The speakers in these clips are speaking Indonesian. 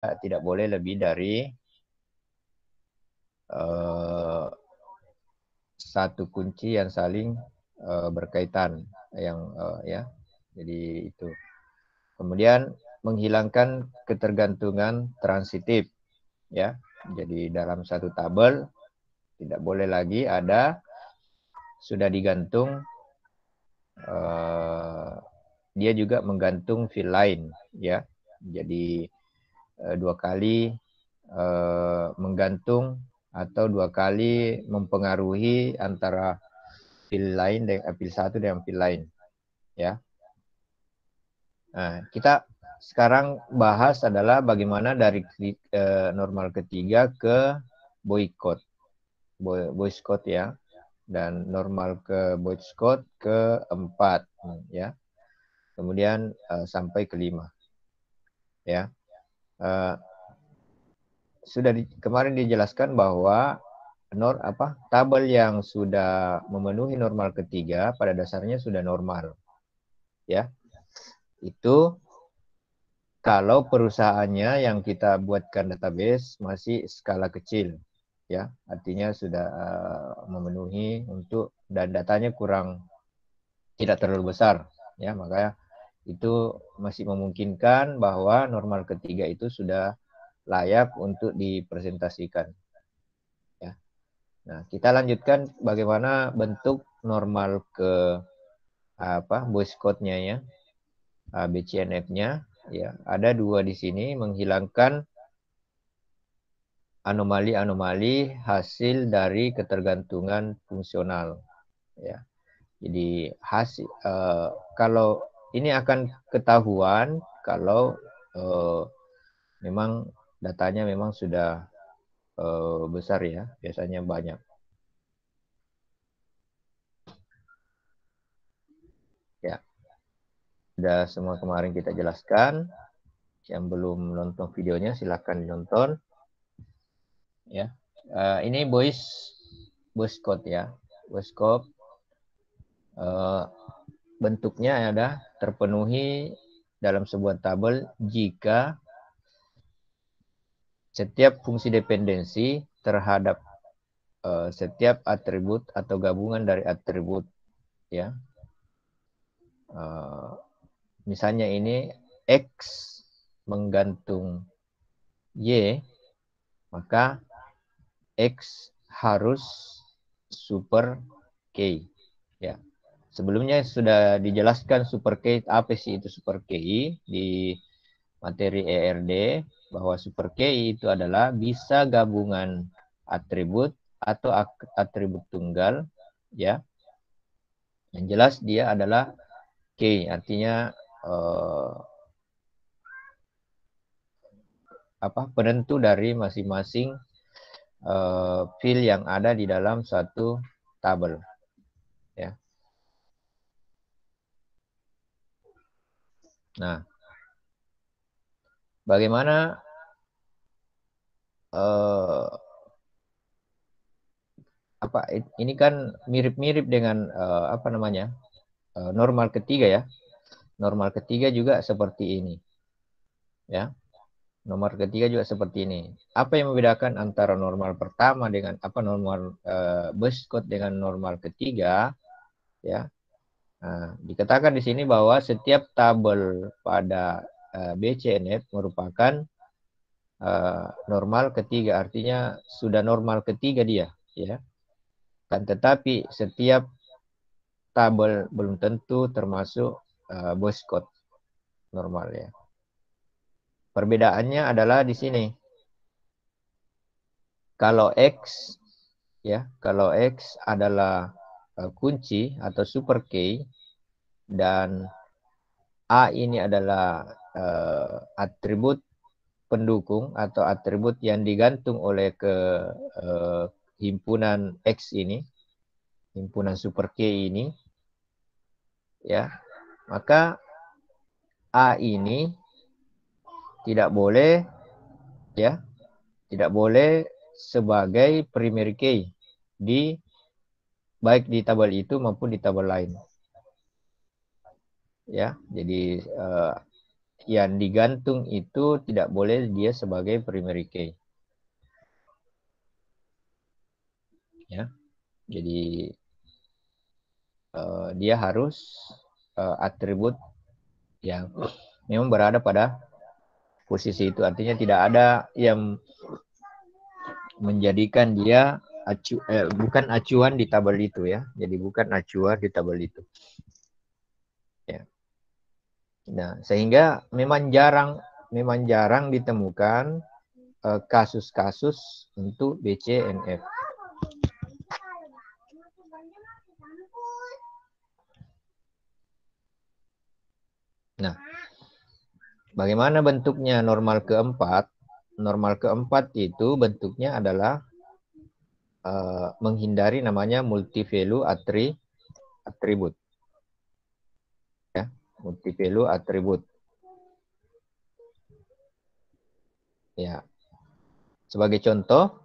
tidak boleh lebih dari satu kunci yang saling berkaitan ya. Jadi itu. Kemudian menghilangkan ketergantungan transitif ya. Jadi dalam satu tabel tidak boleh lagi ada sudah digantung dia juga menggantung field lain ya. Jadi dua kali menggantung atau dua kali mempengaruhi antara field lain dengan field satu dengan field lain ya. Nah, kita sekarang bahas adalah bagaimana dari normal ketiga ke boycott ya, dan normal ke boycott keempat ya, kemudian sampai kelima ya. Sudah kemarin dijelaskan bahwa tabel yang sudah memenuhi normal ketiga pada dasarnya sudah normal ya. Itu kalau perusahaannya yang kita buatkan database masih skala kecil ya, artinya sudah memenuhi untuk dan datanya kurang tidak terlalu besar ya, makanya itu masih memungkinkan bahwa normal ketiga itu sudah layak untuk dipresentasikan ya. Nah, kita lanjutkan bagaimana bentuk normal ke Boyce code-nya ya, BCNF-nya ya. Ada dua di sini, menghilangkan anomali-anomali hasil dari ketergantungan fungsional ya. Jadi hasil kalau ini akan ketahuan kalau memang datanya memang sudah besar ya, biasanya banyak. Ya, sudah semua kemarin kita jelaskan. Yang belum nonton videonya silahkan nonton. Ya, ini voice code ya, voice code bentuknya ada terpenuhi dalam sebuah tabel jika setiap fungsi dependensi terhadap setiap atribut atau gabungan dari atribut ya. Misalnya ini X menggantung Y, maka X harus super K ya. Sebelumnya sudah dijelaskan super K apa sih itu super K di materi ERD, bahwa super K itu adalah bisa gabungan atribut atau atribut tunggal ya. Yang jelas dia adalah K, artinya penentu dari masing-masing field yang ada di dalam satu tabel ya. Nah, bagaimana ini kan mirip-mirip dengan normal ketiga ya. Normal ketiga juga seperti ini ya. Nomor ketiga juga seperti ini. Apa yang membedakan antara normal pertama dengan normal Boyce code dengan normal ketiga ya? Nah, dikatakan di sini bahwa setiap tabel pada BCNF merupakan normal ketiga, artinya sudah normal ketiga dia ya. Kan tetapi setiap tabel belum tentu termasuk Boyce code normal ya. Perbedaannya adalah di sini. Kalau X ya, kalau X adalah kunci atau super K dan A ini adalah atribut pendukung atau atribut yang digantung oleh himpunan X ini, himpunan super K ini ya, maka A ini tidak boleh ya, tidak boleh sebagai primary key baik di tabel itu maupun di tabel lain ya. Jadi yang digantung itu tidak boleh dia sebagai primary key. Ya, jadi dia harus atribut yang memang berada pada posisi itu. Artinya tidak ada yang menjadikan dia bukan acuan di tabel itu ya. Jadi bukan acuan di tabel itu. Ya. Nah, sehingga memang jarang ditemukan kasus-kasus untuk BCNF. Nah, bagaimana bentuknya normal keempat? Normal keempat itu bentuknya adalah menghindari namanya multi-value atribut. Ya, multi-value atribut. Ya. Sebagai contoh,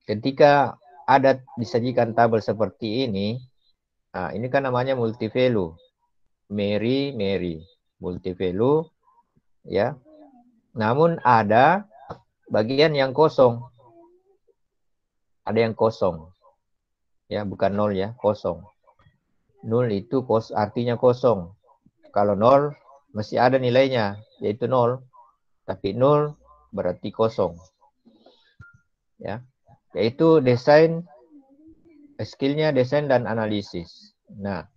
ketika ada disajikan tabel seperti ini, nah ini kan namanya multi-value. Mary, multi-value, ya. Namun ada bagian yang kosong. Ada yang kosong. Ya, bukan nol ya, kosong. Nol itu artinya kosong. Kalau nol, masih ada nilainya, yaitu nol. Tapi nol berarti kosong. Ya, yaitu desain, skillnya desain dan analisis. Nah,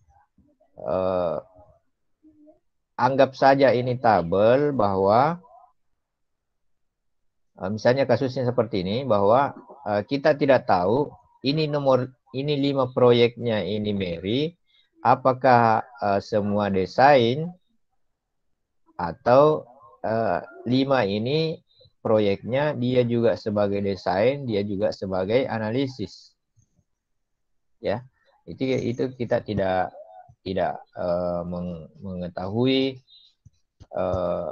anggap saja ini tabel bahwa misalnya kasusnya seperti ini, bahwa kita tidak tahu ini 5 proyeknya ini Mary, apakah semua desain atau 5 ini proyeknya dia juga sebagai desain, dia juga sebagai analisis. Ya, itu kita tidak mengetahui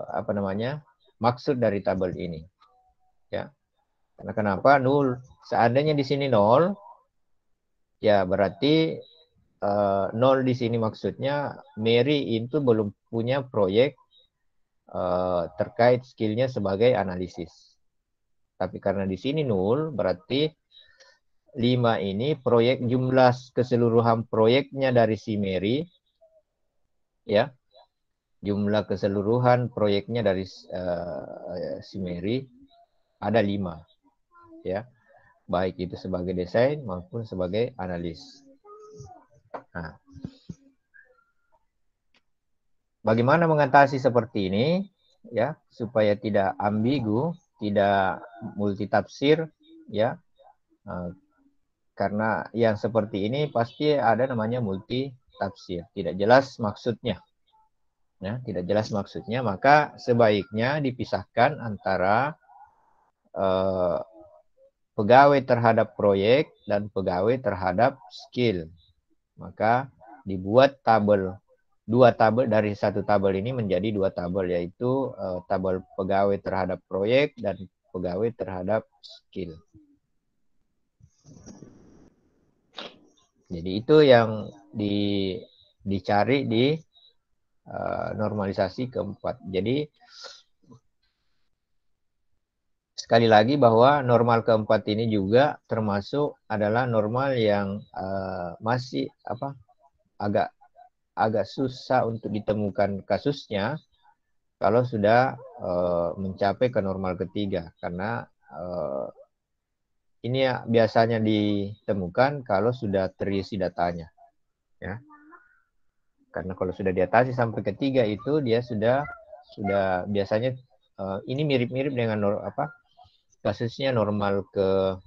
apa namanya maksud dari tabel ini. Ya, karena kenapa nol? Seandainya di sini nol, ya berarti nol di sini maksudnya Mary itu belum punya proyek terkait skillnya sebagai analisis. Tapi karena di sini nol, berarti 5 ini proyek jumlah keseluruhan proyeknya dari si Mary, ya, jumlah keseluruhan proyeknya dari si Mary ada 5, ya, baik itu sebagai desain maupun sebagai analis. Nah, bagaimana mengatasi seperti ini, ya, supaya tidak ambigu, tidak multitafsir, ya, karena yang seperti ini pasti ada namanya multi tafsir, tidak jelas maksudnya. Ya, tidak jelas maksudnya, maka sebaiknya dipisahkan antara pegawai terhadap proyek dan pegawai terhadap skill. Maka dibuat tabel, 2 tabel, dari satu tabel ini menjadi 2 tabel, yaitu tabel pegawai terhadap proyek dan pegawai terhadap skill. Jadi itu yang dicari di normalisasi keempat. Jadi sekali lagi bahwa normal keempat ini juga termasuk adalah normal yang masih agak susah untuk ditemukan kasusnya kalau sudah mencapai ke normal ketiga, karena ini ya biasanya ditemukan kalau sudah terisi datanya, ya. Karena kalau sudah diatasi sampai ketiga itu dia sudah biasanya ini mirip-mirip dengan kasusnya normal ke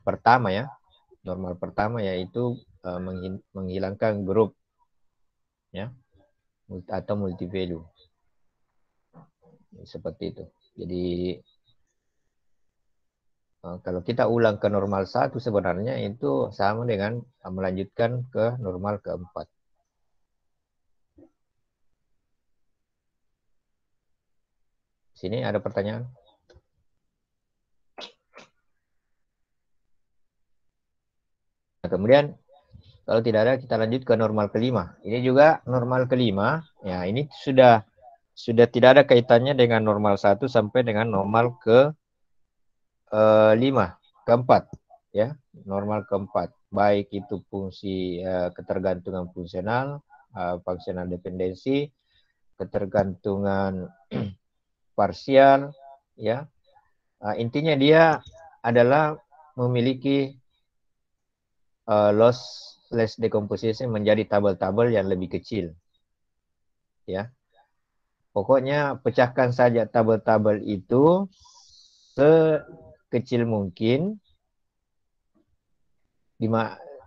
pertama ya. Normal pertama yaitu menghilangkan grup, ya, atau multi value. Seperti itu. Jadi kalau kita ulang ke normal 1 sebenarnya itu sama dengan melanjutkan ke normal keempat. Sini ada pertanyaan? Nah, kemudian kalau tidak ada kita lanjut ke normal kelima. Ini juga normal kelima. Ya, ini sudah sudah tidak ada kaitannya dengan normal 1 sampai dengan normal ke 5, keempat, ya, normal keempat. Baik itu fungsi ketergantungan fungsional, fungsional dependensi, ketergantungan parsial, ya. Intinya dia adalah memiliki lossless decomposition menjadi tabel-tabel yang lebih kecil, ya. Pokoknya pecahkan saja tabel-tabel itu sekecil mungkin.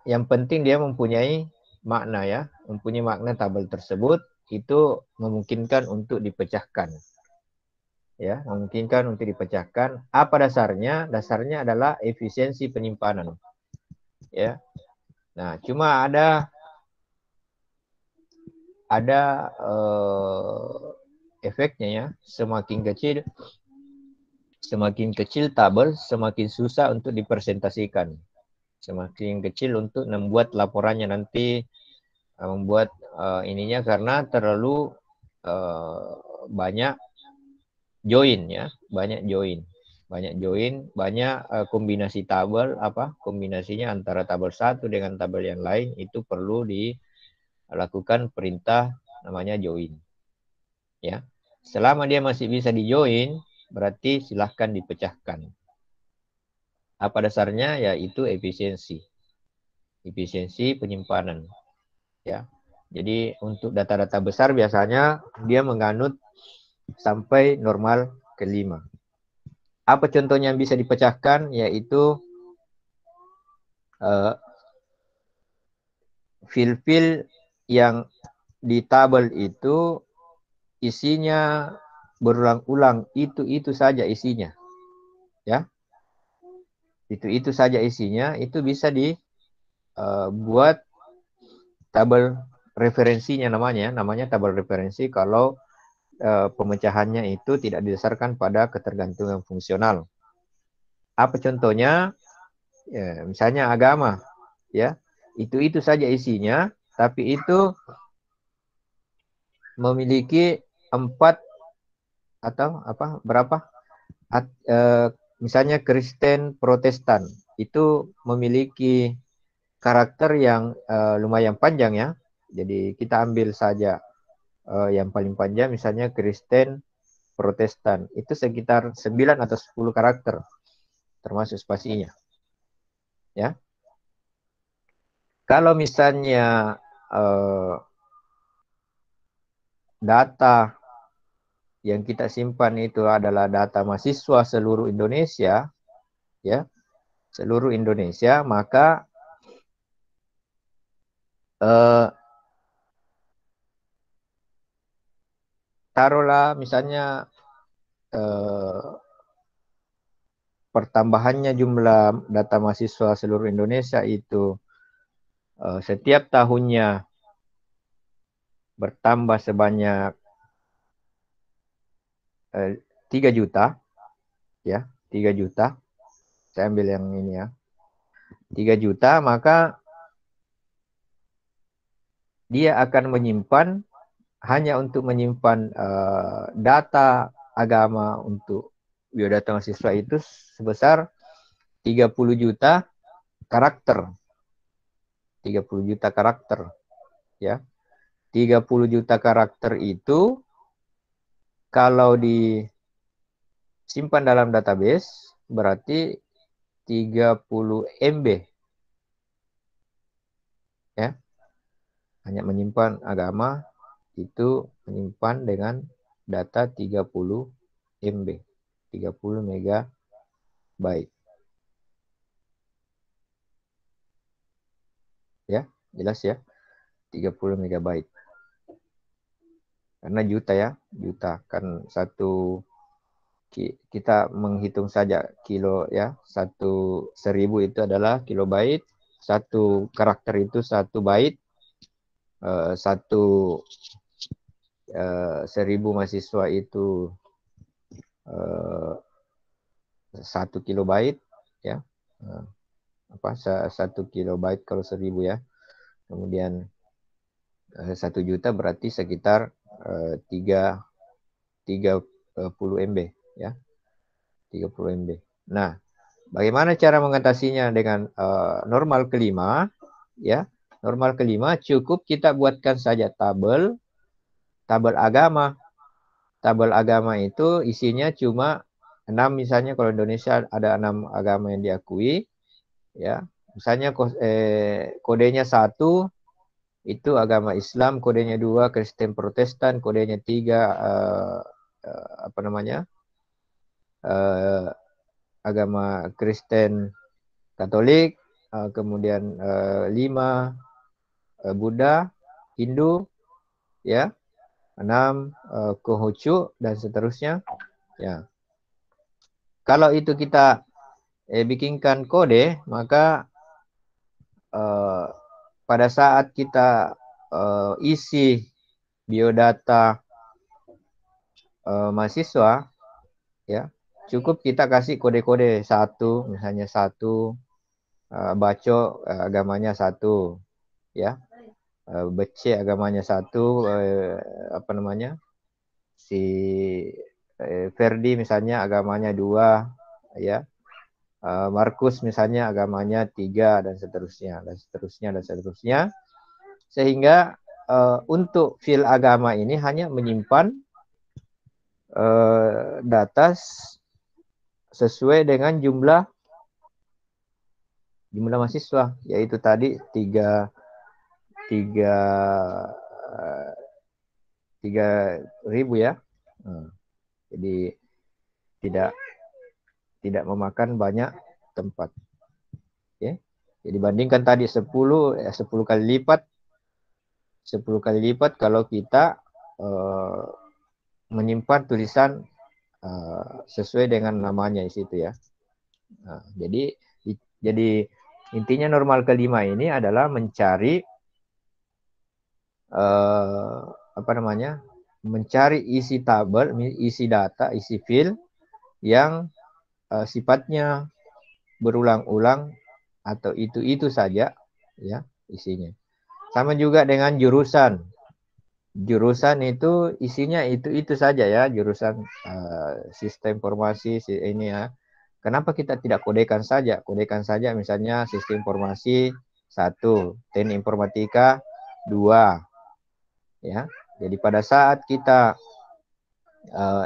Yang penting dia mempunyai makna, ya, mempunyai makna tabel tersebut itu memungkinkan untuk dipecahkan, ya, memungkinkan untuk dipecahkan. Apa dasarnya? Dasarnya adalah efisiensi penyimpanan, ya. Nah, cuma ada efeknya, ya. Semakin kecil tabel, semakin susah untuk dipresentasikan. Semakin kecil untuk membuat laporannya nanti, membuat ininya, karena terlalu banyak join, ya, banyak join, banyak kombinasi tabel, kombinasinya antara tabel satu dengan tabel yang lain, itu perlu dilakukan perintah namanya join, ya. Selama dia masih bisa di join, berarti silahkan dipecahkan. Apa dasarnya? Yaitu efisiensi penyimpanan, ya. Jadi untuk data-data besar biasanya dia menganut sampai normal ke-5. Apa contohnya yang bisa dipecahkan? Yaitu fil-fil yang di tabel itu isinya berulang-ulang, itu saja isinya, ya. Itu saja isinya, itu bisa dibuat tabel referensinya, namanya tabel referensi kalau pemecahannya itu tidak didasarkan pada ketergantungan fungsional. Apa contohnya? Ya, misalnya agama, ya. Itu saja isinya, tapi itu memiliki 4 atau berapa? Misalnya Kristen, Protestan, itu memiliki karakter yang lumayan panjang, ya. Jadi kita ambil saja yang paling panjang, misalnya Kristen, Protestan, itu sekitar 9 atau 10 karakter termasuk spasinya, ya. Kalau misalnya data yang kita simpan itu adalah data mahasiswa seluruh Indonesia, ya, seluruh Indonesia, maka taruhlah misalnya pertambahannya jumlah data mahasiswa seluruh Indonesia itu setiap tahunnya bertambah sebanyak 3 juta, ya, 3 juta. Saya ambil yang ini, ya. 3 juta, maka dia akan menyimpan, hanya untuk menyimpan data agama untuk biodata mahasiswa itu sebesar 30 juta karakter. 30 juta karakter, ya. 30 juta karakter itu kalau disimpan dalam database berarti 30 MB, ya. Hanya menyimpan agama itu menyimpan dengan data 30 MB, 30 megabyte. Ya, jelas, ya. 30 megabyte. Karena juta, ya, juta kan kita menghitung saja kilo, ya. 1000 itu adalah kilobyte, 1 karakter itu 1 byte, 1000 mahasiswa itu 1 kilobyte, ya. 1 kilobyte kalau 1000, ya. Kemudian 1 juta berarti sekitar 3 30 MB ya. 30 MB. Nah, bagaimana cara mengatasinya dengan normal kelima ya? Normal kelima cukup kita buatkan saja tabel agama. Tabel agama itu isinya cuma 6, misalnya kalau Indonesia ada 6 agama yang diakui ya. Misalnya kodenya 1 itu agama Islam, kodenya 2 Kristen Protestan, kodenya 3 apa namanya? Agama Kristen Katolik, kemudian 5 Buddha, Hindu ya. 6 Konghucu dan seterusnya ya. Kalau itu kita bikinkan kode, maka pada saat kita isi biodata mahasiswa ya, cukup kita kasih kode-kode 1, misalnya 1 Baco agamanya 1 ya. Becek agamanya 1, apa namanya? Si Ferdi misalnya agamanya 2 ya. Markus misalnya agamanya 3 dan seterusnya dan seterusnya dan seterusnya. Sehingga untuk file agama ini hanya menyimpan data sesuai dengan jumlah mahasiswa, yaitu tadi 3.000 ya. Jadi tidak memakan banyak tempat. Ya. Jadi bandingkan tadi 10 kali lipat. 10 kali lipat kalau kita menyimpan tulisan sesuai dengan namanya di situ ya. Nah, jadi intinya normal kelima ini adalah mencari apa namanya? Mencari isi tabel, isi data, isi file yang sifatnya berulang-ulang atau itu saja ya isinya. Sama juga dengan jurusan. Jurusan itu isinya itu saja ya, jurusan sistem informasi ini ya. Kenapa kita tidak kodekan saja? Kodekan saja misalnya sistem informasi 1, teknik informatika 2 ya. Jadi pada saat kita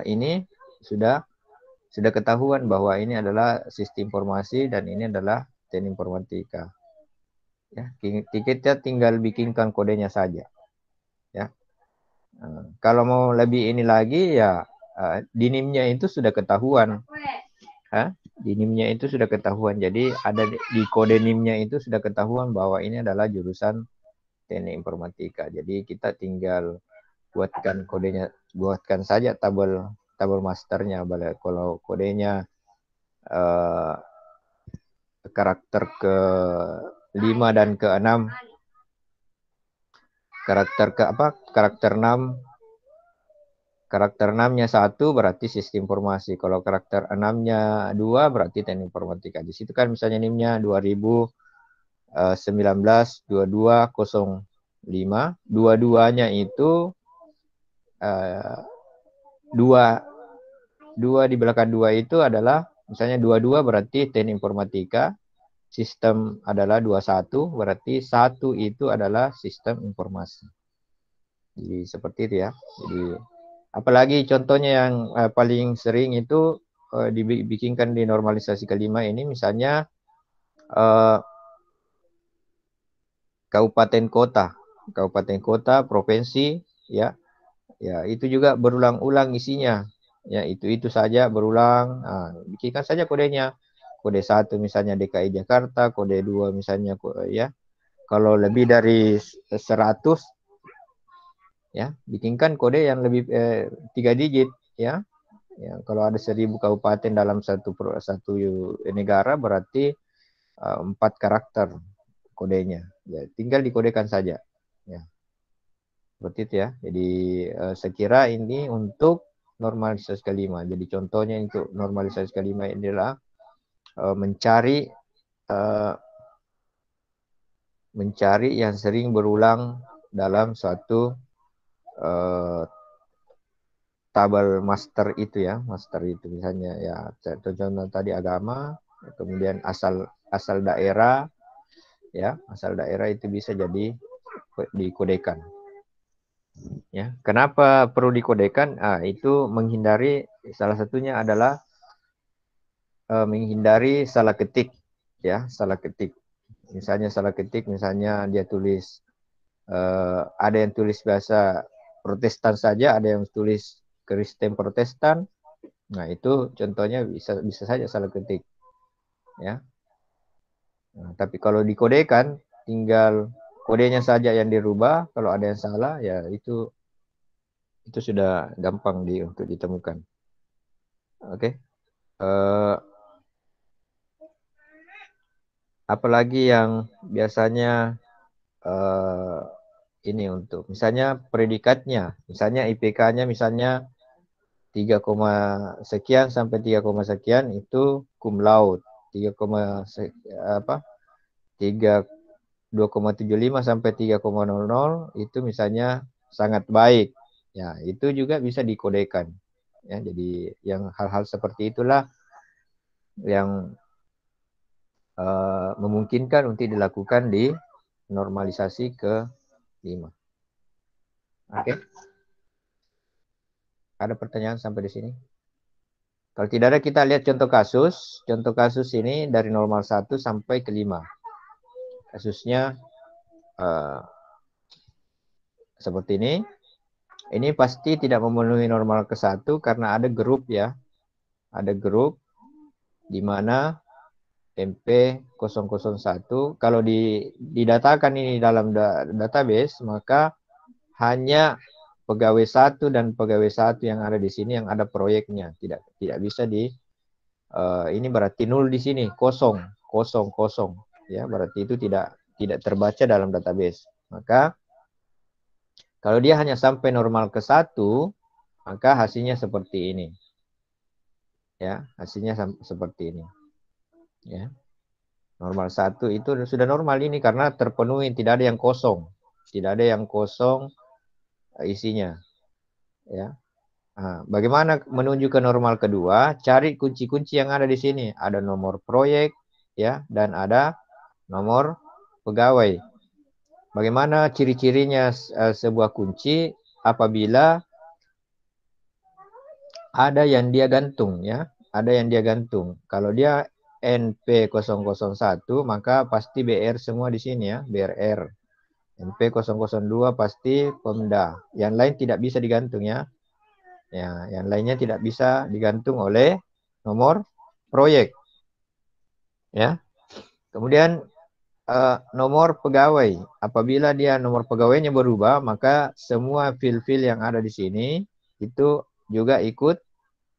ini sudah ketahuan bahwa ini adalah sistem informasi dan ini adalah teknik informatika. Ya, kita tinggal bikinkan kodenya saja. Ya. Kalau mau lebih ini lagi ya dinimnya itu sudah ketahuan. Dinimnya itu sudah ketahuan. Jadi ada di kode nimnya itu sudah ketahuan bahwa ini adalah jurusan teknik informatika. Jadi kita tinggal buatkan kodenya, buatkan saja tabel masternya. Kalau kodenya karakter ke-5 dan ke-6, karakter 6, karakter 6-nya 1 berarti sistem informasi. Kalau karakter 6-nya 2 berarti teknik informatika. Di situ kan misalnya NIM-nya 2019-2205. Dua-duanya itu 2 di belakang 2 itu adalah misalnya 22 berarti teknik informatika. Sistem adalah 21 berarti 1 itu adalah sistem informasi. Jadi seperti itu ya. Jadi apalagi contohnya yang paling sering itu dibikinkan di normalisasi kelima ini misalnya kabupaten kota, provinsi ya. Ya, itu juga berulang-ulang isinya. Ya, itu saja berulang. Bikinkan saja kodenya. Kode 1 misalnya DKI Jakarta, kode 2 misalnya ya. Kalau lebih dari 100 ya, bikinkan kode yang lebih 3 digit ya. Ya, kalau ada 1000 kabupaten dalam satu negara berarti 4 karakter kodenya. Ya, tinggal dikodekan saja. Ya. Seperti itu ya. Jadi saya kira ini untuk normalisasi kelima. Jadi contohnya untuk normalisasi kelima adalah mencari yang sering berulang dalam suatu tabel master itu ya, master itu misalnya ya contoh tadi agama, kemudian asal asal daerah ya, asal daerah itu bisa jadi dikodekan. Ya, kenapa perlu dikodekan? Itu menghindari salah satunya adalah menghindari salah ketik ya, salah ketik. Misalnya salah ketik, misalnya dia tulis ada yang tulis bahasa Protestan saja, ada yang tulis Kristen Protestan. Nah, itu contohnya bisa bisa saja salah ketik ya. Nah, tapi kalau dikodekan tinggal kodenya saja yang dirubah, kalau ada yang salah ya itu sudah gampang untuk ditemukan. Oke. Apalagi yang biasanya eh, ini untuk misalnya predikatnya, misalnya IPK-nya misalnya 3, sekian sampai 3, sekian itu cum laude. 3, apa? 3 2,75 sampai 3,00 itu misalnya sangat baik. Ya, itu juga bisa dikodekan. Ya, jadi yang hal-hal seperti itulah yang memungkinkan untuk dilakukan di normalisasi ke 5. Oke. Ada pertanyaan sampai di sini? Kalau tidak ada, kita lihat contoh kasus. Contoh kasus ini dari normal 1 sampai ke 5. Kasusnya uh, seperti ini. Ini pasti tidak memenuhi normal ke 1 karena ada grup ya. Ada grup di mana MP001 kalau didatakan ini dalam database, maka hanya pegawai 1 dan pegawai 1 yang ada di sini yang ada proyeknya. Tidak bisa ini berarti nol di sini, kosong, kosong, kosong. Ya, berarti itu tidak terbaca dalam database. Maka kalau dia hanya sampai normal ke 1, maka hasilnya seperti ini. Ya, hasilnya seperti ini. Ya. Normal 1 itu sudah normal ini karena terpenuhi, tidak ada yang kosong. Tidak ada yang kosong isinya. Ya. Nah, bagaimana menuju ke normal kedua? Cari kunci-kunci yang ada di sini. Ada nomor proyek, ya, dan ada nomor pegawai. Bagaimana ciri-cirinya sebuah kunci apabila ada yang dia gantung ya, ada yang dia gantung. Kalau dia NP001 maka pasti BR semua di sini ya, BRR. NP002 pasti Pemda. Yang lain tidak bisa digantung ya. Ya, yang lainnya tidak bisa digantung oleh nomor proyek ya. Kemudian nomor pegawai. Apabila dia nomor pegawainya berubah, maka semua fil-fil yang ada di sini itu juga ikut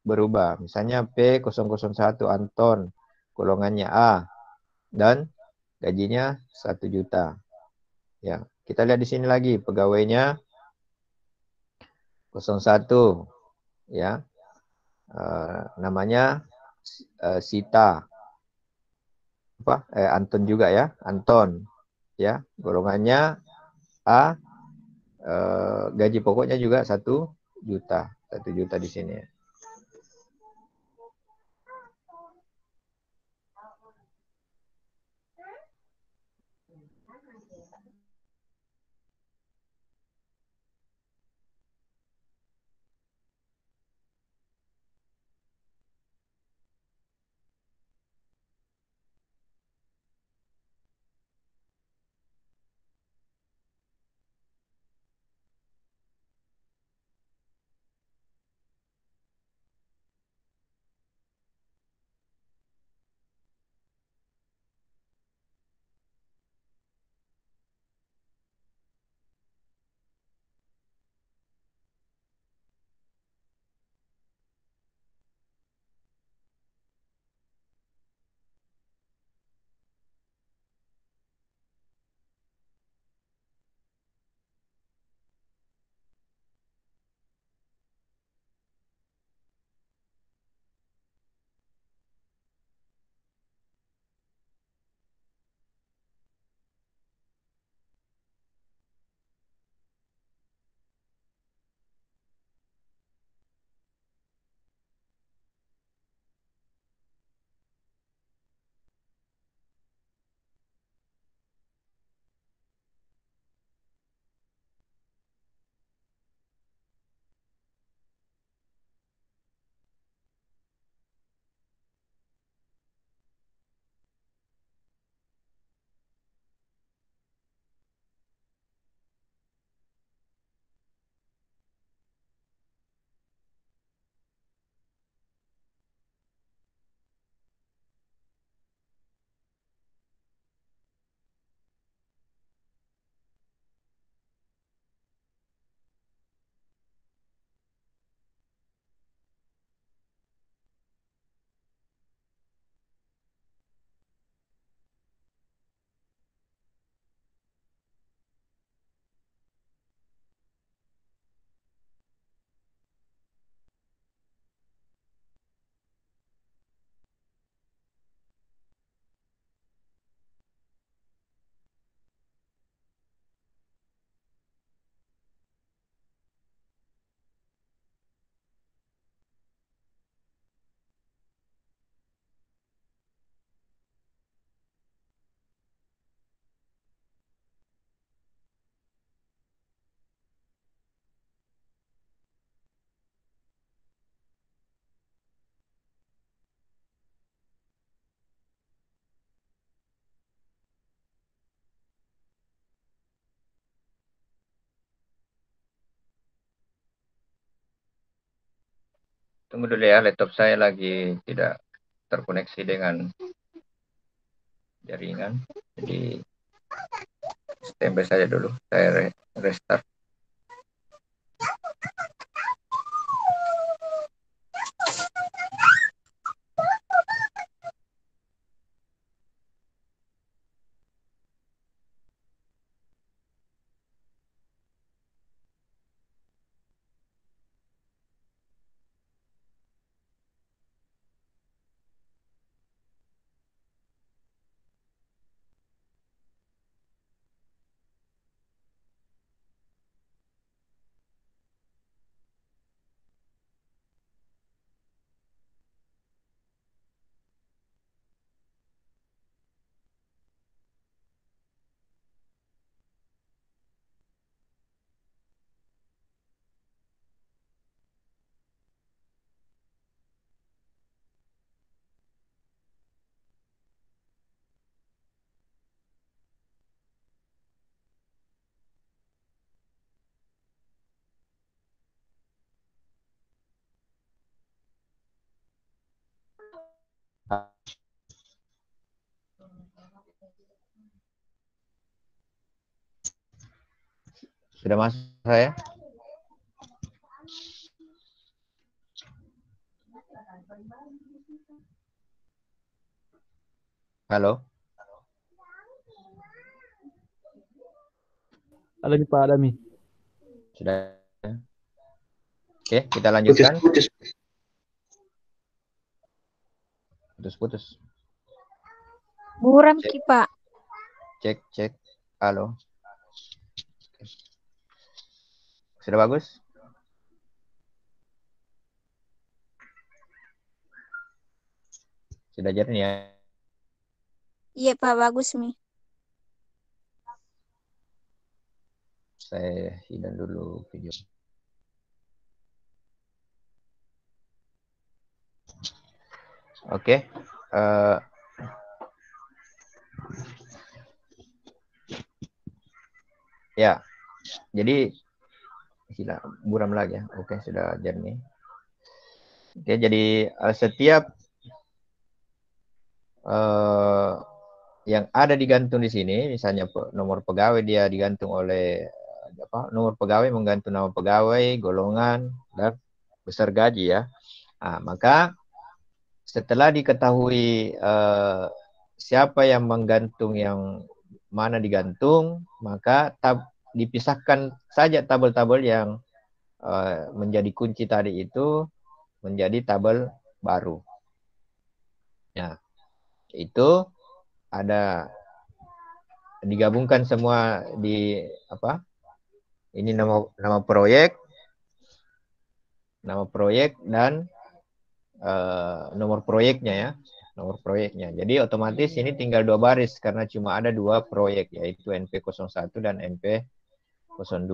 berubah. Misalnya P001 Anton, golongannya A, dan gajinya 1 juta. Ya, kita lihat di sini lagi pegawainya 01, ya, namanya Sita, Anton juga ya, Anton, ya, golongannya A, gaji pokoknya juga 1 juta, 1 juta di sini ya. Tunggu dulu ya, laptop saya lagi tidak terkoneksi dengan jaringan. Jadi standby saja dulu. Saya restart. Sudah masuk saya? Halo? Halo nih Pak Adami. Sudah? Oke, kita lanjutkan. Putus-putus. Buram Cek. ki Pak. Cek. Halo. Sudah bagus? Sudah jernih ya? Iya Pak, bagus nih. Saya hidupkan dulu video. Oke. Ya, jadi buram lagi ya. Oke, sudah jernih. Oke, jadi setiap yang ada digantung di sini, misalnya nomor pegawai dia digantung oleh nomor pegawai menggantung nama pegawai, golongan, dan besar gaji ya. Nah, maka setelah diketahui siapa yang menggantung yang mana digantung, maka dipisahkan saja tabel-tabel yang menjadi kunci tadi itu menjadi tabel baru. Ya, itu ada digabungkan semua di apa? Ini nama proyek dan nomor proyeknya ya. Nomor proyeknya. Jadi otomatis ini tinggal 2 baris karena cuma ada 2 proyek yaitu NP01 dan NP02.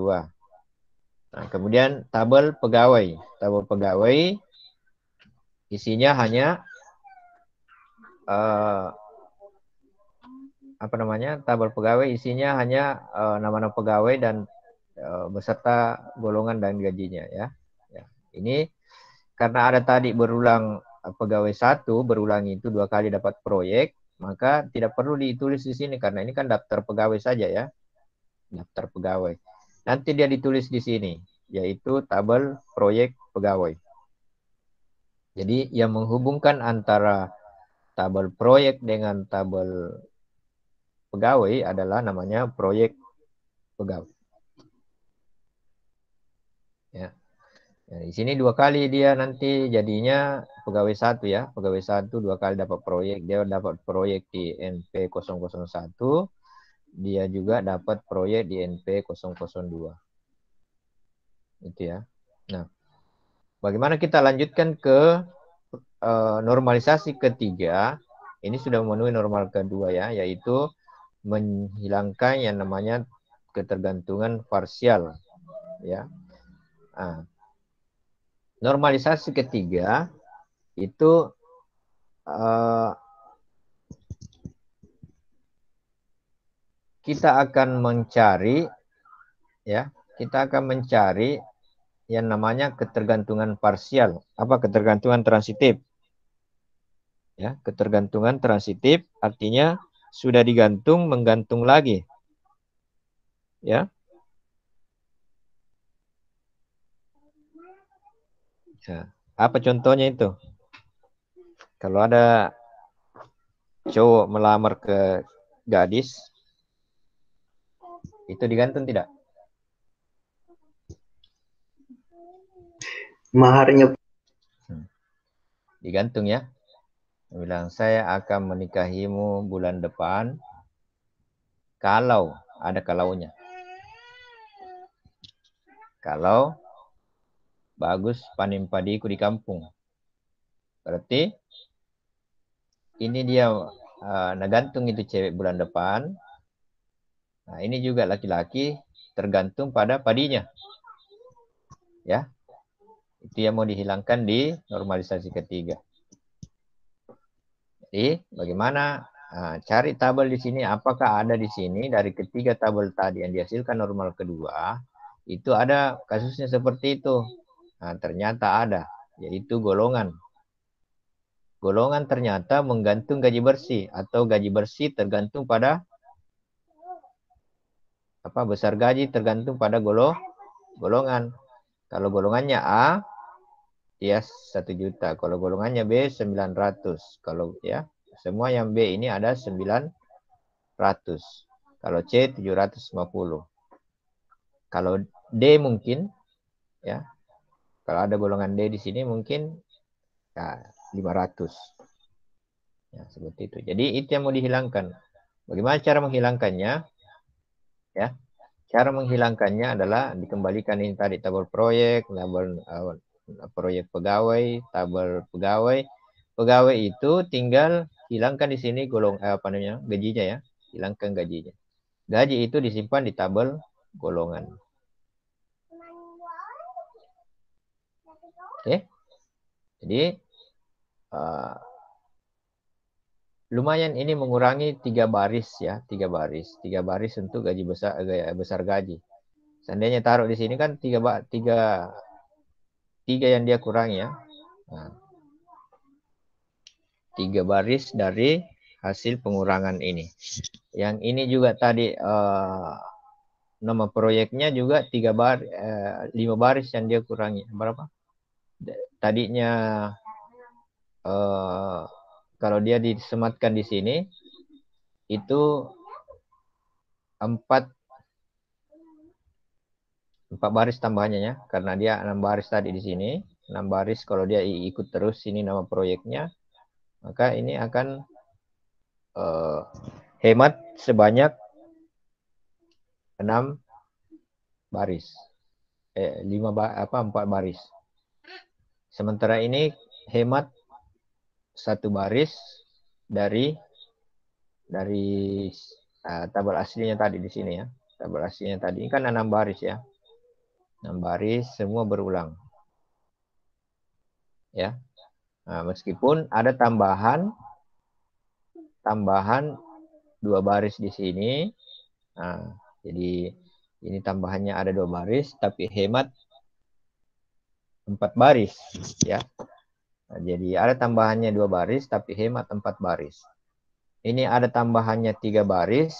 Nah, kemudian tabel pegawai. Tabel pegawai isinya hanya tabel pegawai isinya hanya nama-nama pegawai dan beserta golongan dan gajinya ya. Ya. Ini karena ada tadi berulang pegawai satu, berulang itu 2 kali dapat proyek, maka tidak perlu ditulis di sini karena ini kan daftar pegawai saja ya. Daftar pegawai. Nanti dia ditulis di sini, yaitu tabel proyek pegawai. Jadi yang menghubungkan antara tabel proyek dengan tabel pegawai adalah namanya proyek pegawai. Ya. Nah, di sini 2 kali dia nanti jadinya pegawai satu ya. Pegawai satu 2 kali dapat proyek. Dia dapat proyek di NP001. Dia juga dapat proyek di NP002. Itu ya. Nah, bagaimana kita lanjutkan ke normalisasi ketiga. Ini sudah memenuhi normal kedua ya, yaitu menghilangkan yang namanya ketergantungan parsial ya. Nah, normalisasi ketiga itu kita akan mencari ya, kita akan mencari yang namanya ketergantungan parsial. Apa ketergantungan transitif? Ya, ketergantungan transitif artinya sudah digantung, menggantung lagi. Ya. Ya. Apa contohnya itu? Kalau ada cowok melamar ke gadis, itu digantung tidak? Maharnya Digantung ya. Bilang saya akan menikahimu bulan depan kalau ada kalaunya. Kalau bagus panen padiku di kampung. Berarti ini dia nagantung itu cewek bulan depan. Nah, ini juga laki-laki tergantung pada padinya. Ya. Itu yang mau dihilangkan di normalisasi ketiga. Jadi bagaimana cari tabel di sini? Apakah ada di sini dari ketiga tabel tadi yang dihasilkan normal kedua itu ada kasusnya seperti itu? Nah, ternyata ada, yaitu golongan. Golongan ternyata menggantung gaji bersih atau gaji bersih tergantung pada besar gaji tergantung pada golongan. Kalau golongannya A, dia 1 juta. Kalau golongannya B 900. Kalau ya, semua yang B ini ada 900. Kalau C 750. Kalau D mungkin ya, kalau ada golongan D di sini mungkin ya 500. Ya, seperti itu. Jadi itu yang mau dihilangkan. Bagaimana cara menghilangkannya? Ya. Cara menghilangkannya adalah dikembalikan ini tadi tabel proyek, tabel proyek pegawai, tabel pegawai. Pegawai itu tinggal hilangkan di sini gajinya ya. Hilangkan gajinya. Gaji itu disimpan di tabel golongan. Oke. Jadi lumayan ini mengurangi 3 baris ya, 3 baris. 3 baris untuk gaji besar gaji. Seandainya taruh di sini kan 3 yang dia kurangi ya. Nah, 3 baris dari hasil pengurangan ini. Yang ini juga tadi nama proyeknya juga 5 baris yang dia kurangi. Berapa? Tadinya kalau dia disematkan di sini itu 4 baris tambahannya ya, karena dia 6 baris tadi di sini, 6 baris kalau dia ikut terus ini nama proyeknya, maka ini akan hemat sebanyak 6 baris. 4 baris. Sementara ini hemat 1 baris dari tabel aslinya tadi di sini ya. Tabel aslinya tadi ini kan 6 baris ya. 6 baris semua berulang. Ya. Nah, meskipun ada tambahan 2 baris di sini. Nah, jadi ini tambahannya ada 2 baris tapi hemat 4 baris ya. Nah, jadi ada tambahannya 2 baris tapi hemat 4 baris. Ini ada tambahannya 3 baris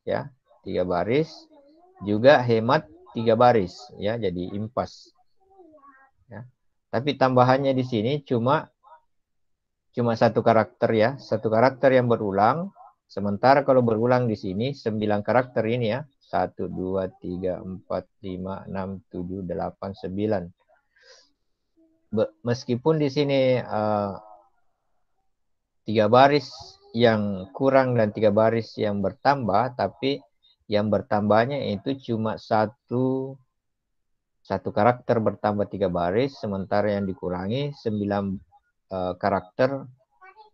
ya, 3 baris juga hemat 3 baris ya, jadi impas. Ya. Tapi tambahannya di sini cuma 1 karakter ya, 1 karakter yang berulang. Sementara kalau berulang di sini 9 karakter ini ya. 1 2 3 4 5 6 7 8 9. Meskipun di sini 3 baris yang kurang dan 3 baris yang bertambah, tapi yang bertambahnya itu cuma satu karakter bertambah 3 baris, sementara yang dikurangi 9 karakter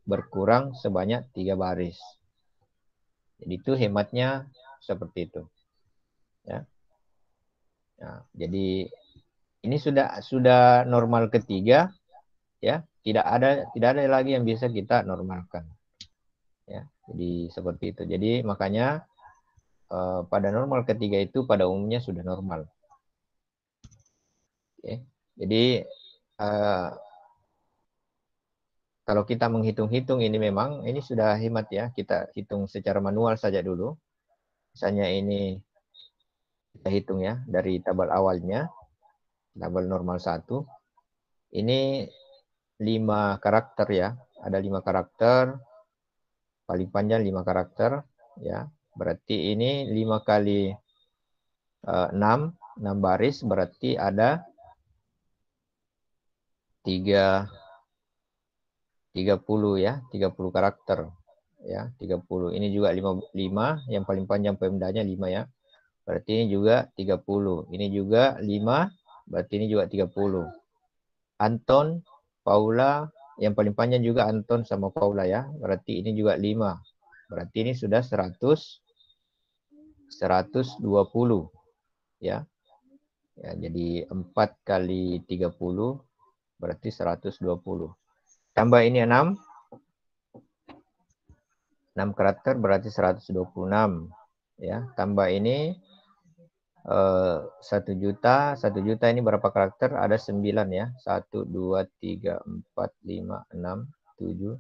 berkurang sebanyak 3 baris. Jadi itu hematnya seperti itu. Ya. Nah, jadi ini sudah normal ketiga ya, tidak ada lagi yang bisa kita normalkan. Ya, jadi seperti itu. Jadi makanya pada normal ketiga itu pada umumnya sudah normal. Oke. Jadi kalau kita menghitung-hitung ini memang ini sudah hemat ya. Kita hitung secara manual saja dulu. Misalnya ini kita hitung ya dari tabel awalnya, tabel normal 1. Ini 5 karakter ya. Ada 5 karakter, paling panjang 5 karakter ya. Berarti ini 5 kali 6 baris, berarti ada 30 ya, 30 karakter ya, 30. Ini juga 5 yang paling panjang pemdanya 5 ya. Berarti ini juga 30. Ini juga 5, berarti ini juga 30. Anton, Paula, yang paling panjang juga Anton sama Paula ya. Berarti ini juga 5. Berarti ini sudah 120 ya. Ya, jadi 4 kali 30 berarti 120. Tambah ini 6 karakter berarti 126 ya. Tambah ini 1 juta. 1 juta ini berapa karakter? Ada 9 ya. 1, 2, 3, 4, 5, 6, 7,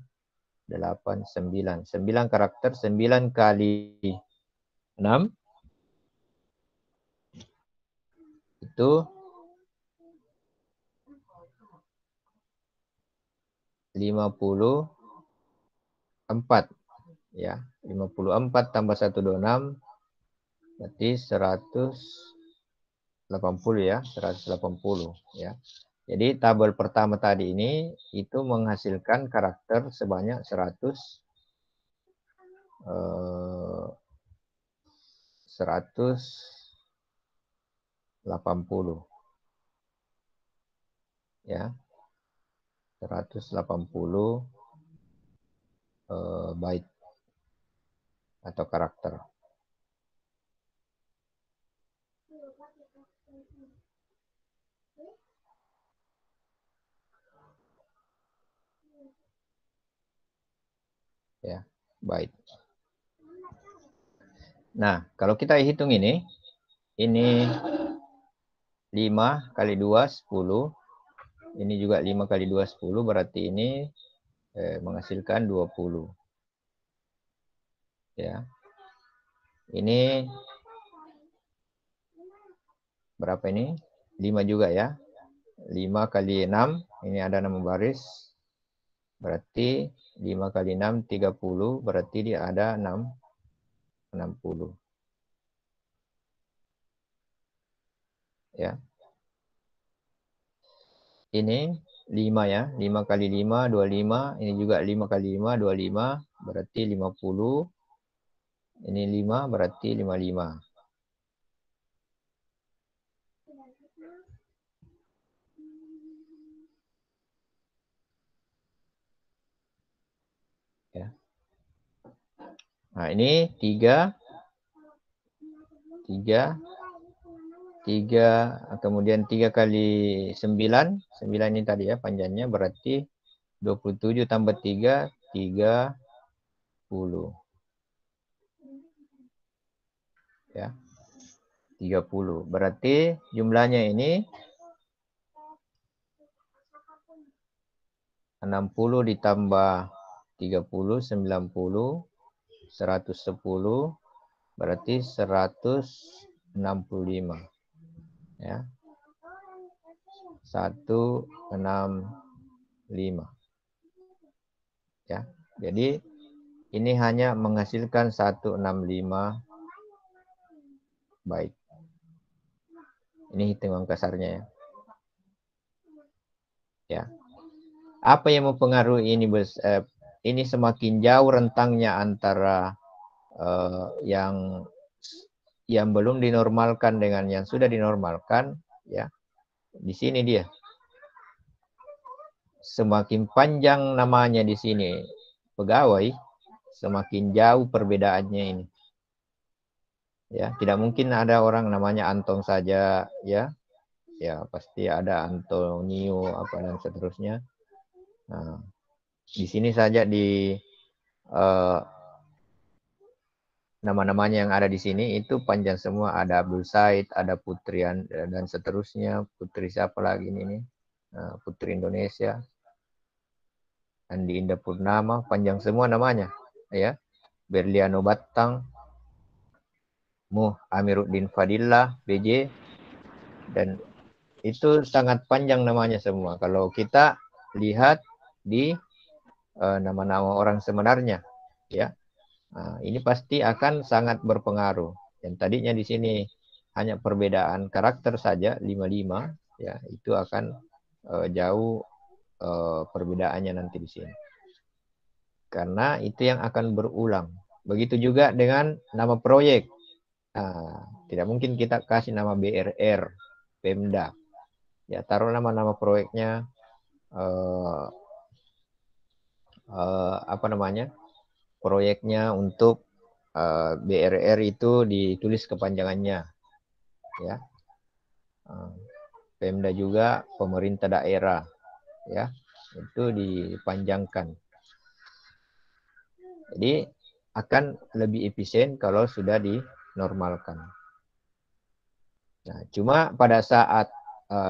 8, 9. 9 karakter. 9 kali 6 itu 54 ya. 54 tambah 126 berarti 180 ya. 180 ya. Jadi tabel pertama tadi ini itu menghasilkan karakter sebanyak 180 ya. 180 byte atau karakter. Ya, byte. Nah, kalau kita hitung ini 5 kali 2, 10. Ini juga 5 kali 2, 10. Berarti ini menghasilkan 20. Ya. Ini berapa ini? 5 juga ya. 5 kali 6. Ini ada 6 baris. Berarti 5 kali 6, 30. Berarti dia ada 60. Ya. Ini 5 ya. 5 kali 5, 25. Ini juga 5 kali 5, 25. Berarti 50. Ini 5 berarti 55. Ya. Nah, ini 3, kemudian 3 kali 9. 9 ini tadi ya panjangnya berarti 27 tambah 3, 30. Ya. 30. Berarti jumlahnya ini 60 ditambah 30, 90, 110, berarti 165. Ya. 165. Ya. Jadi ini hanya menghasilkan 165 byte. Ini hitungan kasarnya ya. Ya. Apa yang mempengaruhi ini? Ini semakin jauh rentangnya antara yang belum dinormalkan dengan yang sudah dinormalkan, ya. Di sini dia. Semakin panjang namanya di sini pegawai, semakin jauh perbedaannya ini. Ya, tidak mungkin ada orang namanya Anton saja, ya. Ya, pasti ada Antonio apa dan seterusnya. Nah, di sini saja di nama-namanya yang ada di sini itu panjang semua. Ada Abdul Said, ada Putri dan seterusnya. Putri siapa lagi ini nih? Putri Indonesia. Andi Indah Purnama, panjang semua namanya. Ya, Berliano Battang, Muh Amiruddin Fadillah, BJ, dan itu sangat panjang namanya semua. Kalau kita lihat di nama-nama orang sebenarnya, ya, ini pasti akan sangat berpengaruh. Yang tadinya di sini hanya perbedaan karakter saja 55, ya, itu akan jauh perbedaannya nanti di sini. Karena itu yang akan berulang. Begitu juga dengan nama proyek. Tidak mungkin kita kasih nama BRR, Pemda. Ya, taruh nama-nama proyeknya apa namanya? Proyeknya untuk BRR itu ditulis kepanjangannya, ya. Pemda juga pemerintah daerah, ya, itu dipanjangkan. Jadi akan lebih efisien kalau sudah dinormalkan. Nah, cuma pada saat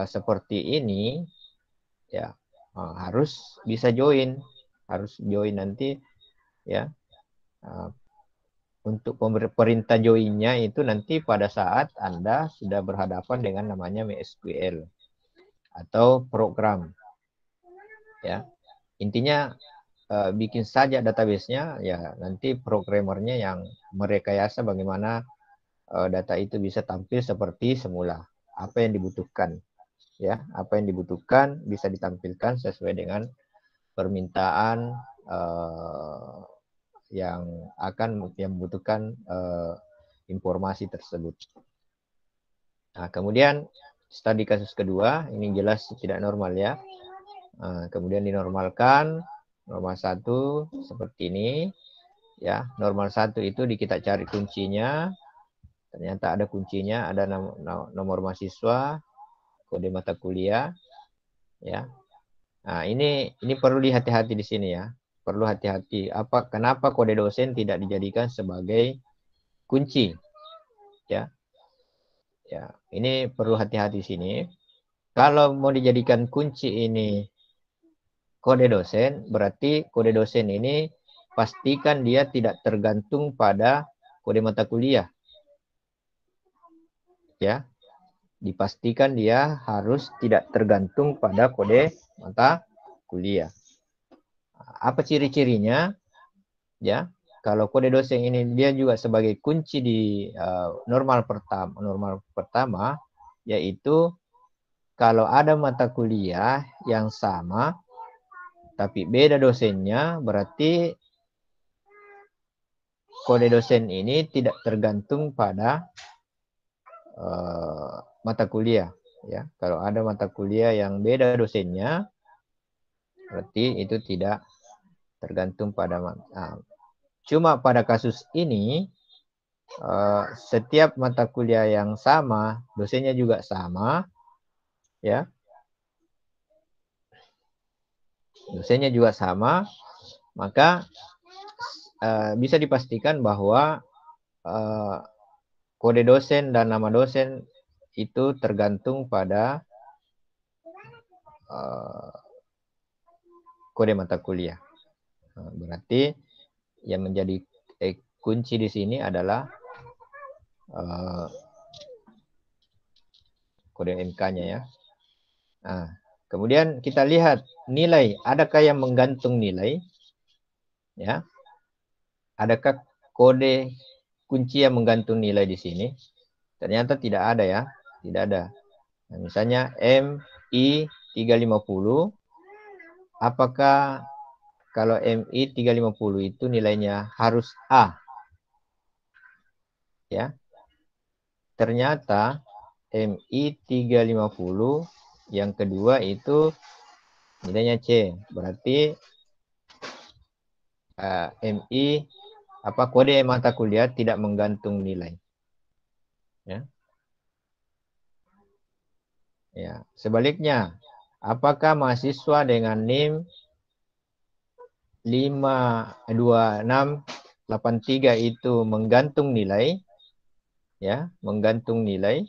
seperti ini, ya, harus bisa join nanti, ya. Untuk perintah joinnya itu nanti pada saat Anda sudah berhadapan dengan namanya MySQL atau program, ya. Intinya bikin saja database-nya, ya, nanti programmernya yang merekayasa bagaimana data itu bisa tampil seperti semula. Apa yang dibutuhkan, ya, apa yang dibutuhkan bisa ditampilkan sesuai dengan permintaan yang membutuhkan informasi tersebut. Nah, kemudian studi kasus kedua, ini jelas tidak normal, ya. Kemudian dinormalkan, normal 1 seperti ini, ya. Normal 1 itu kita cari kuncinya, ternyata ada kuncinya, ada nomor mahasiswa, kode mata kuliah, ya. Nah, ini perlu hati-hati di sini, ya. Perlu hati-hati. Kenapa kode dosen tidak dijadikan sebagai kunci, ya? Ya, ini perlu hati-hati di sini. Kalau mau dijadikan kunci ini kode dosen, berarti kode dosen ini pastikan dia tidak tergantung pada kode mata kuliah, ya. Dipastikan dia harus tidak tergantung pada kode mata kuliah. Apa ciri-cirinya? Ya, kalau kode dosen ini dia juga sebagai kunci di normal pertama, yaitu kalau ada mata kuliah yang sama tapi beda dosennya, berarti kode dosen ini tidak tergantung pada mata kuliah, ya. Kalau ada mata kuliah yang beda dosennya, berarti itu tidak tergantung pada cuma pada kasus ini setiap mata kuliah yang sama, dosennya juga sama, ya. Dosennya juga sama, maka bisa dipastikan bahwa kode dosen dan nama dosen itu tergantung pada kode mata kuliah. Berarti yang menjadi kunci di sini adalah kode MK-nya, ya. Nah, kemudian kita lihat nilai, adakah yang menggantung nilai, ya? Adakah kode kunci yang menggantung nilai di sini? Ternyata tidak ada, ya. Tidak ada. Nah, misalnya MI 350, apakah kalau MI 350 itu nilainya harus A? Ya. Ternyata MI 350 yang kedua itu nilainya C. Berarti MI kode mata kuliah tidak menggantung nilai. Ya. Ya, sebaliknya, apakah mahasiswa dengan NIM 526 83 itu menggantung nilai, ya, menggantung nilai,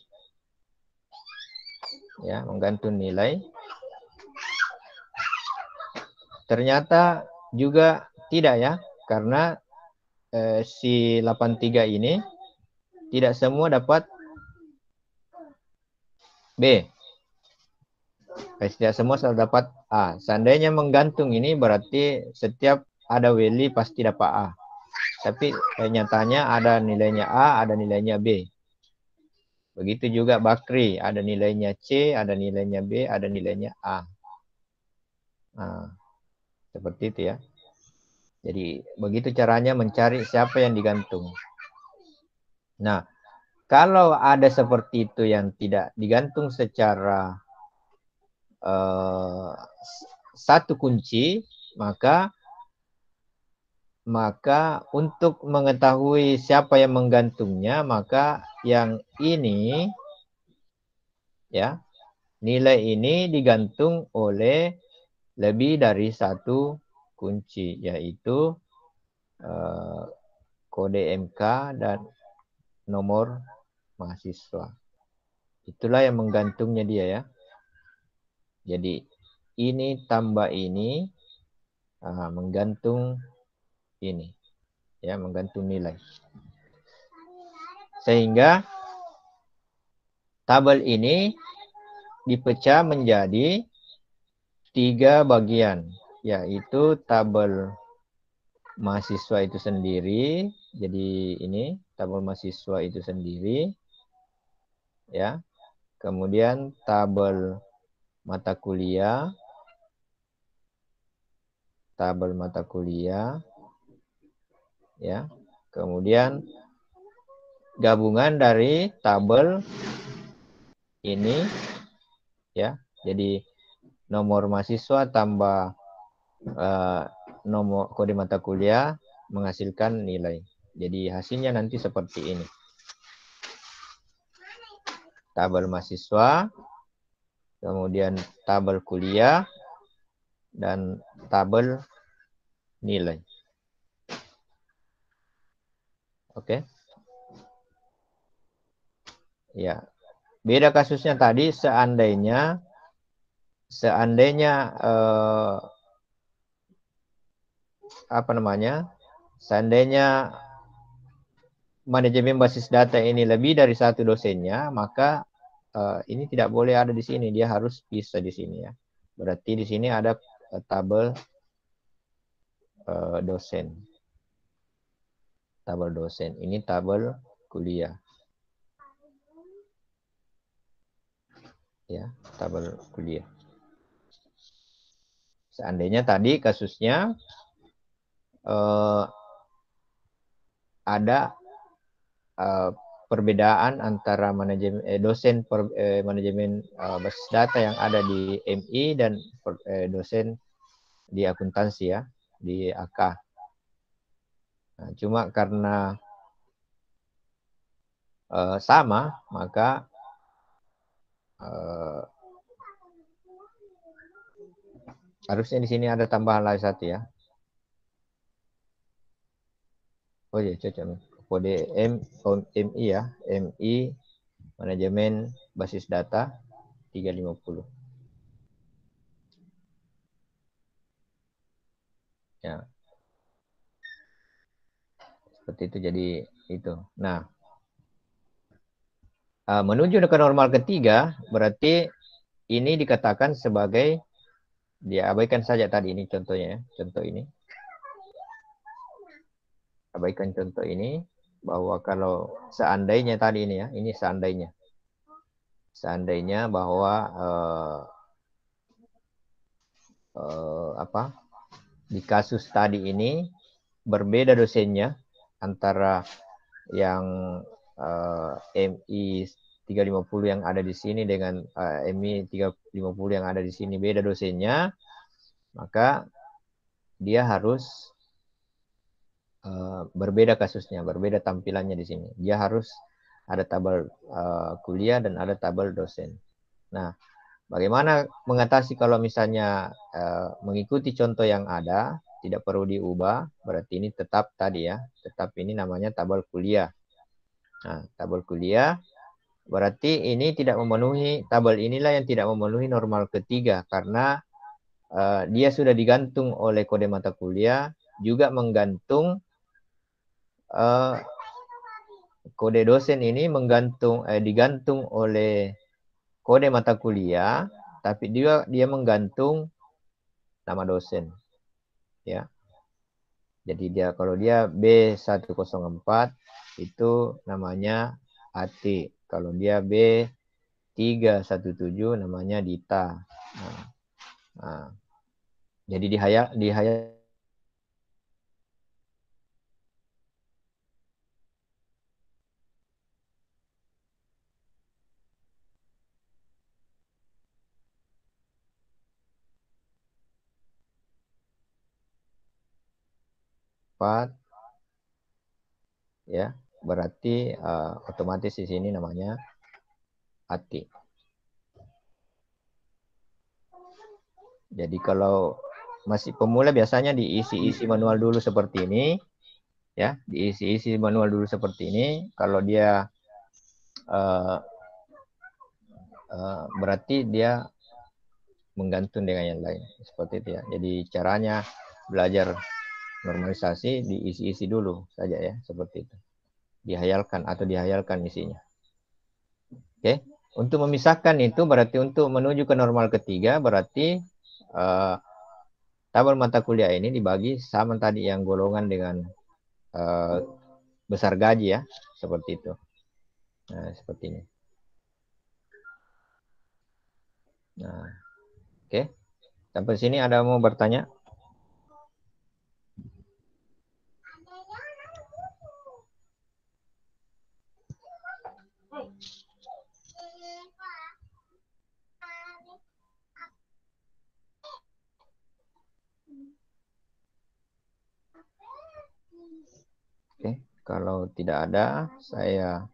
ya, menggantung nilai. Ternyata juga tidak ya, karena si 83 ini tidak semua dapat B. Tidak semua selalu dapat A. Seandainya menggantung ini berarti setiap ada Willy pasti dapat A. Tapi nyatanya ada nilainya A, ada nilainya B. Begitu juga Bakri, ada nilainya C, ada nilainya B, ada nilainya A. Nah, seperti itu ya. Jadi begitu caranya mencari siapa yang digantung. Nah, kalau ada seperti itu yang tidak digantung secara satu kunci, maka untuk mengetahui siapa yang menggantungnya, maka yang ini, ya, nilai ini digantung oleh lebih dari satu kunci, yaitu kode MK dan nomor mahasiswa. Itulah yang menggantungnya dia ya. Jadi ini tambah ini menggantung ini, ya, menggantung nilai. Sehingga tabel ini dipecah menjadi 3 bagian, yaitu tabel mahasiswa itu sendiri. Jadi ini tabel mahasiswa itu sendiri, ya. Kemudian tabel mata kuliah, ya. Kemudian gabungan dari tabel ini, ya. Jadi nomor mahasiswa tambah nomor kode mata kuliah menghasilkan nilai. Jadi hasilnya nanti seperti ini. Tabel mahasiswa, kemudian tabel kuliah, dan tabel nilai. Oke. Ya. Beda kasusnya tadi seandainya seandainya manajemen basis data ini lebih dari satu dosennya, maka ini tidak boleh ada di sini, dia harus bisa di sini ya. Berarti di sini ada tabel dosen. Tabel dosen. Ini tabel kuliah. Ya, tabel kuliah. Seandainya tadi kasusnya ada perbedaan antara dosen manajemen basis data yang ada di MI dan dosen di akuntansi ya, di AK. Nah, cuma karena sama, maka harusnya di sini ada tambahan lagi satu ya. Oh iya, cocok. Kode MI ya, MI manajemen basis data 350. Ya. Seperti itu, jadi itu. Nah, menuju ke normal ketiga, berarti ini dikatakan sebagai, diabaikan saja tadi ini contohnya ya, contoh ini. Abaikan contoh ini, bahwa kalau seandainya tadi ini ya, ini seandainya. Seandainya bahwa di kasus tadi ini berbeda dosennya antara yang MI 350 yang ada di sini dengan MI 350 yang ada di sini, beda dosennya, maka dia harus berbeda kasusnya, berbeda tampilannya di sini. Dia harus ada tabel kuliah dan ada tabel dosen. Nah, bagaimana mengatasi kalau misalnya mengikuti contoh yang ada, tidak perlu diubah, berarti ini tetap tadi ya, tetap ini namanya tabel kuliah. Nah, tabel kuliah berarti ini tidak memenuhi, tabel inilah yang tidak memenuhi normal ketiga karena dia sudah digantung oleh kode mata kuliah, juga menggantung kode dosen ini digantung oleh kode mata kuliah, tapi dia menggantung nama dosen, ya. Jadi kalau dia B104 itu namanya AT. Kalau dia B317 namanya Dita. Nah, jadi dihayal ya, berarti otomatis di sini namanya AT. Jadi kalau masih pemula biasanya diisi-isi manual dulu seperti ini, ya, diisi-isi manual dulu seperti ini. Kalau dia berarti dia menggantung dengan yang lain, seperti itu ya. Jadi caranya belajar normalisasi diisi-isi dulu saja ya, seperti itu. Dihayalkan isinya. Oke. Untuk memisahkan itu berarti untuk menuju ke normal ketiga berarti tabel mata kuliah ini dibagi sama tadi yang golongan dengan besar gaji ya, seperti itu. Nah, seperti ini. Nah, oke. Sampai sini ada mau bertanya? Oke, kalau tidak ada, saya